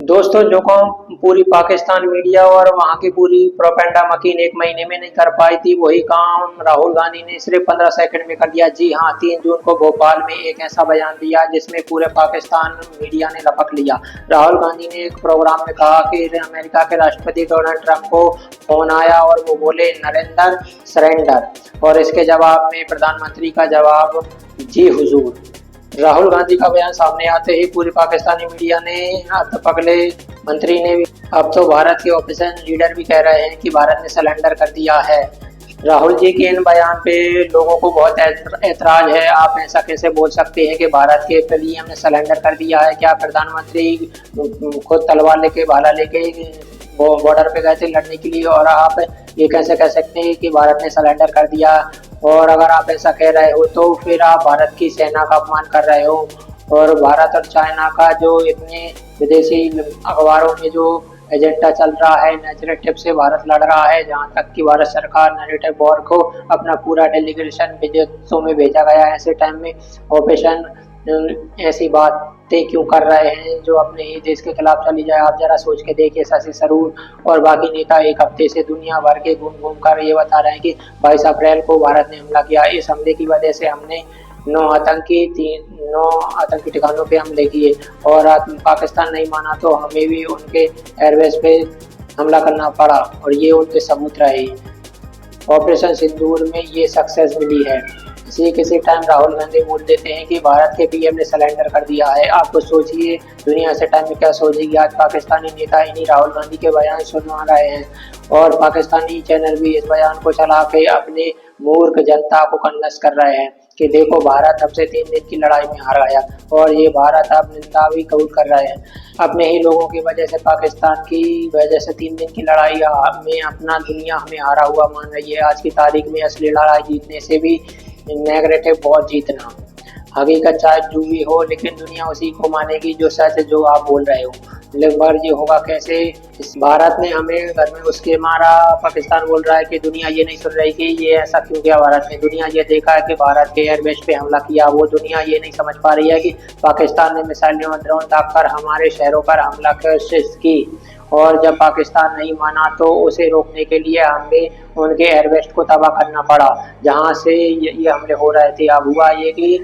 दोस्तों, जो काम पूरी पाकिस्तान मीडिया और वहाँ की पूरी प्रोपेगेंडा मशीन एक महीने में नहीं कर पाई थी, वही काम राहुल गांधी ने सिर्फ 15 सेकंड में कर दिया। जी हाँ, 3 जून को भोपाल में एक ऐसा बयान दिया जिसमें पूरे पाकिस्तान मीडिया ने लपक लिया। राहुल गांधी ने एक प्रोग्राम में कहा कि अमेरिका के राष्ट्रपति डोनाल्ड ट्रंप को फोन आया और वो बोले नरेंद्र सरेंडर, और इसके जवाब में प्रधानमंत्री का जवाब जी हुजूर। राहुल गांधी का बयान सामने आते ही पूरी पाकिस्तानी मीडिया ने, अब तो पगले मंत्री ने, अब तो भारत के ऑपोजिशन लीडर भी कह रहे हैं कि भारत ने सरेंडर कर दिया है। राहुल जी के इन बयान पे लोगों को बहुत ऐतराज है। आप ऐसा कैसे बोल सकते हैं कि भारत के पीएम ने सरेंडर कर दिया है? क्या प्रधानमंत्री खुद तलवार लेके, भाला लेके बॉर्डर पे गए थे लड़ने के लिए, और आप ये कैसे कह सकते हैं कि भारत ने सरेंडर कर दिया? और अगर आप ऐसा कह रहे हो तो फिर आप भारत की सेना का अपमान कर रहे हो। और भारत और चाइना का जो इतने विदेशी अखबारों में जो एजेंडा चल रहा है, नैरेटिव से भारत लड़ रहा है, जहाँ तक कि भारत सरकार नैरेटिव वॉर को अपना पूरा डेलीगेशन विदेशों में भेजा गया है। ऐसे टाइम में ऑपरेशन ऐसी बातें क्यों कर रहे हैं जो अपने ही देश के खिलाफ चली जाए? आप जरा सोच के देखिए। शशि थरूर और बाकी नेता एक हफ्ते से दुनिया भर के घूम घूम कर ये बता रहे हैं कि 22 अप्रैल को भारत ने हमला किया। इस हमले की वजह से हमने 9 आतंकी ठिकानों पे हमले किए, और पाकिस्तान नहीं माना तो हमें भी उनके एयरबेस पे हमला करना पड़ा, और ये उनके सबूत रहे। ऑपरेशन सिंदूर में ये सक्सेस मिली है। किसी टाइम राहुल गांधी बोल देते हैं कि भारत के पीएम ने सरेंडर कर दिया है। आप तो सोचिए दुनिया से टाइम में क्या सोचेगी। आज पाकिस्तानी नेता इन्हीं राहुल गांधी के बयान सुनवा रहे हैं, और पाकिस्तानी चैनल भी इस बयान को चला के अपने मूर्ख जनता को कन्विंस कर रहे हैं कि देखो भारत अब से 3 दिन की लड़ाई में हार गया, और ये भारत अब निंदा भी कबूल कर रहे हैं। अपने ही लोगों की वजह से, पाकिस्तान की वजह से 3 दिन की लड़ाई में अपना दुनिया हमें हारा हुआ मान रही है। आज की तारीख में असली लड़ाई जीतने से भी नेगेटिव बहुत जीतना। हकीकत चाहे जो भी हो, लेकिन दुनिया उसी को मानेगी जो सच है, जो आप बोल रहे हो। लेकिन ये होगा कैसे? इस भारत ने हमें घर में उसके मारा, पाकिस्तान बोल रहा है कि दुनिया ये नहीं सुन रही कि ये ऐसा क्यों किया भारत ने। दुनिया ये देखा है कि भारत के एयरबेस पे हमला किया, वो दुनिया ये नहीं समझ पा रही है कि पाकिस्तान ने मिसाइलें और ड्रोन दागकर हमारे शहरों पर हमला कोशिश की, और जब पाकिस्तान नहीं माना तो उसे रोकने के लिए हमें उनके एयरबेस को तबाह करना पड़ा, जहाँ से ये हमले हो रहे थे। अब हुआ ये कि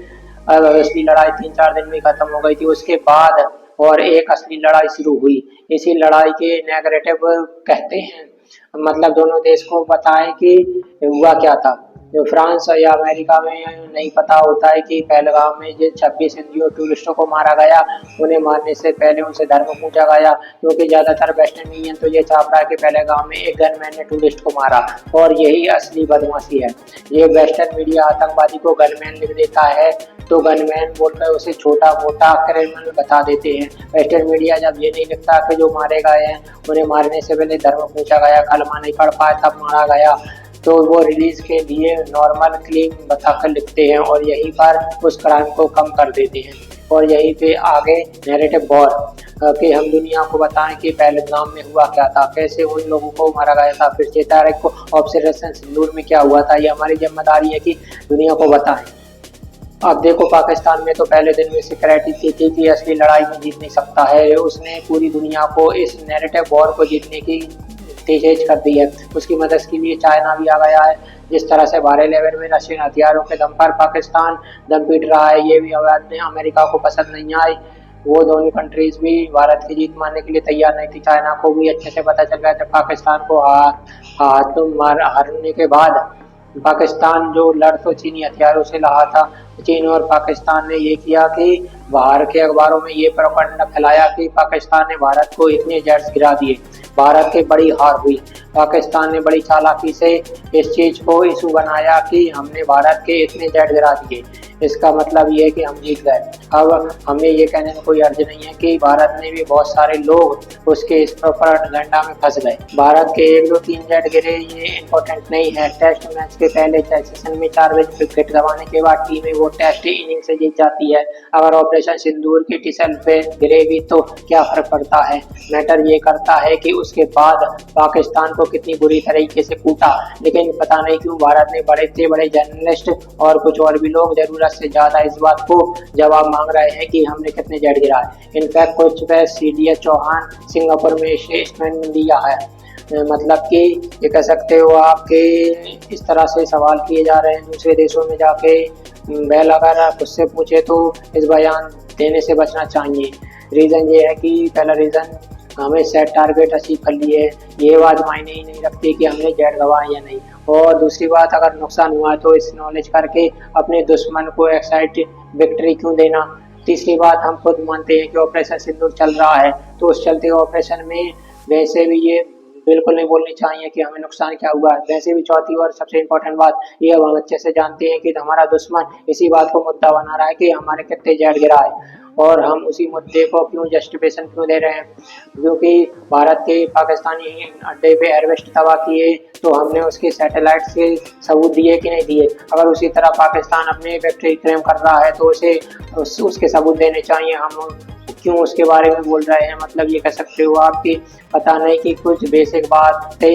असली लड़ाई 3-4 दिन में खत्म हो गई थी। उसके बाद और एक असली लड़ाई शुरू हुई। इसी लड़ाई के नैरेटिव कहते हैं, मतलब दोनों देश को बताएं कि हुआ क्या था। जो फ्रांस या अमेरिका में नहीं पता होता है कि पहलगाम में जो 26 हिंदू टूरिस्टों को मारा गया, उन्हें मारने से पहले उनसे धर्म पूछा गया, क्योंकि ज्यादातर वेस्टर्न यूनियन तो ये चाह रहा है कि पहलगाम में एक गनमैन ने टूरिस्ट को मारा, और यही असली बदमाशी है। ये वेस्टर्न मीडिया आतंकवादी को गनमैन लिख देता है तो गनमैन बोलकर उसे छोटा मोटा क्रिमिनल बता देते हैं। वेस्टर्न मीडिया जब ये नहीं लिखता कि जो मारे गए हैं उन्हें मारने से पहले धर्म पूछा गया, कलमा नहीं पढ़ पाया तब मारा गया, तो वो रिलीज के लिए नॉर्मल क्लेम बताकर लिखते हैं, और यहीं पर उस क्राइम को कम कर देते हैं। और यहीं पे आगे नैरेटिव वॉर कि हम दुनिया को बताएं कि पहलगाम में हुआ क्या था, कैसे उन लोगों को मारा गया था, फिर 6 तारीख को ऑपरेशन सिंदूर में क्या हुआ था। ये हमारी जिम्मेदारी है कि दुनिया को बताएं। अब देखो, पाकिस्तान में तो पहले दिन में सिक्योरिटी थी कि असली लड़ाई में जीत नहीं सकता है। उसने पूरी दुनिया को इस नैरेटिव वॉर को जीतने की तेज कर दी है। उसकी मदद के लिए चाइना भी आ गया है। जिस तरह से बारह लेवल में रशियन हथियारों के दम पर पाकिस्तान दम पीट रहा है, ये भी अमेरिका को पसंद नहीं आई। वो दोनों कंट्रीज भी भारत की जीत मानने के लिए तैयार नहीं थी। चाइना को भी अच्छे से पता चल गया था पाकिस्तान को हारने के बाद पाकिस्तान जो लड़ तो चीनी हथियारों से रहा था। चीन और पाकिस्तान ने ये किया कि बाहर के अखबारों में ये प्रोपेगेंडा फैलाया कि पाकिस्तान ने भारत को इतने जेट्स गिरा दिए, भारत की बड़ी हार हुई। पाकिस्तान ने बड़ी चालाकी से इस चीज को इशू बनाया कि हमने भारत के इतने जेट गिरा दिए, इसका मतलब ये है कि हम जीत गए। अब हमें ये कहने में कोई अर्ज नहीं है कि भारत ने भी बहुत सारे लोग उसके इस प्रोपेगेंडा में फंस गए। भारत के 1-2-3 जेट गिरे ये इम्पोर्टेंट नहीं है। टेस्ट मैच के पहले सेशन में 4 विकेट गंवाने के बाद टीमें वो वो टेस्ट इनिंग से जीत जाती है। अगर ऑपरेशन सिंदूर की टिसल पे गिरे भी तो क्या फर्क पड़ता है, मैटर ये करता है कि उसके बाद पाकिस्तान को कितनी बुरी तरीके से कूटा। लेकिन पता नहीं क्यों भारत ने बड़े से बड़े जर्नलिस्ट और कुछ और भी लोग जरूरत से ज्यादा इस बात को जवाब मांग रहे हैं कि हमने कितने जेट गिराए। इनफैक्ट कुछ पे CDS चौहान सिंगापुर में स्टेटमेंट दिया है। मतलब कि ये कह सकते हो आपके इस तरह से सवाल किए जा रहे हैं दूसरे देशों में जाके। वेल अगर आप उससे पूछे तो इस बयान देने से बचना चाहिए। रीज़न ये है कि पहला रीज़न हमें सेट टारगेट अचीव कर लिए, ये बात मायने ही नहीं रखती कि हमने जेट गंवाए या नहीं। और दूसरी बात, अगर नुकसान हुआ तो इस नॉलेज करके अपने दुश्मन को एक्साइट विक्ट्री क्यों देना। तीसरी बात, हम खुद मानते हैं कि ऑपरेशन सिंदूर चल रहा है, तो उस चलते ऑपरेशन में वैसे भी ये बिल्कुल नहीं बोलनी चाहिए कि हमें नुकसान क्या हुआ है। वैसे भी चौथी और सबसे इम्पोर्टेंट बात ये, अब हम अच्छे से जानते हैं कि हमारा दुश्मन इसी बात को मुद्दा बना रहा है कि हमारे कितने जेट गिरा है, और हम उसी मुद्दे को क्यों जस्टिफिकेशन क्यों दे रहे हैं। क्योंकि भारत के पाकिस्तानी अड्डे पे एयरवेस्ट तबाह किए तो हमने उसके सैटेलाइट से सबूत दिए कि नहीं दिए। अगर उसी तरह पाकिस्तान अपने विक्ट्री क्लेम कर रहा है तो उसे उसके सबूत देने चाहिए। हम क्यों उसके बारे में बोल रहे हैं, मतलब ये कह सकते हो आप कि पता नहीं कि कुछ बेसिक बातें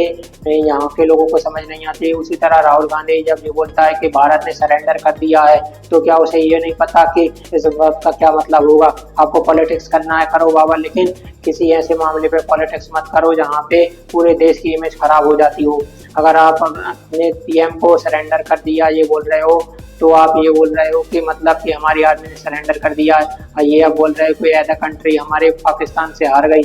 यहाँ के लोगों को समझ नहीं आती। उसी तरह राहुल गांधी जब ये बोलता है कि भारत ने सरेंडर कर दिया है, तो क्या उसे ये नहीं पता कि इस वक्त का क्या मतलब होगा। आपको पॉलिटिक्स करना है करो बाबा, लेकिन किसी ऐसे मामले पे पॉलिटिक्स मत करो जहाँ पे पूरे देश की इमेज खराब हो जाती हो। अगर आप अपने PM को सरेंडर कर दिया ये बोल रहे हो, तो आप ये बोल रहे हो कि मतलब कि हमारी आर्मी ने सरेंडर कर दिया है। ये आप बोल रहे हो कोई ऐसा कंट्री हमारे पाकिस्तान से हार गई।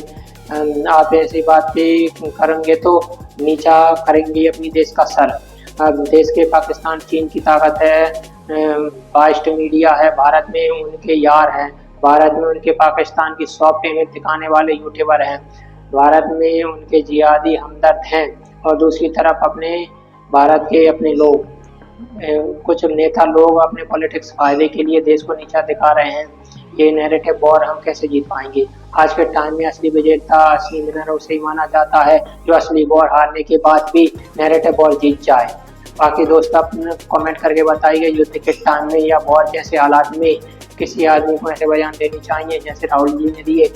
आप ऐसी बातें करेंगे तो नीचा करेंगे अपनी देश का सर। अब देश के पाकिस्तान चीन की ताकत है, बाइस्ट मीडिया है, भारत में उनके यार हैं, भारत में उनके पाकिस्तान की सॉफ्ट इमेज दिखाने वाले यूट्यूबर हैं, भारत में उनके जिहादी हमदर्द हैं, और दूसरी तरफ अपने भारत के अपने लोग, कुछ नेता लोग अपने पॉलिटिक्स फायदे के लिए देश को नीचा दिखा रहे हैं। ये नैरेटिव वॉर हम कैसे जीत पाएंगे। आज के टाइम में असली विजेता असली विनर उसे ही माना जाता है जो असली वॉर हारने के बाद भी नैरेटिव वॉर जीत जाए। बाकी दोस्त अपने कमेंट करके बताइए, युद्ध के टाइम में या वॉर जैसे हालात में किसी आदमी को ऐसे बयान देनी चाहिए जैसे राहुल जी ने दिए।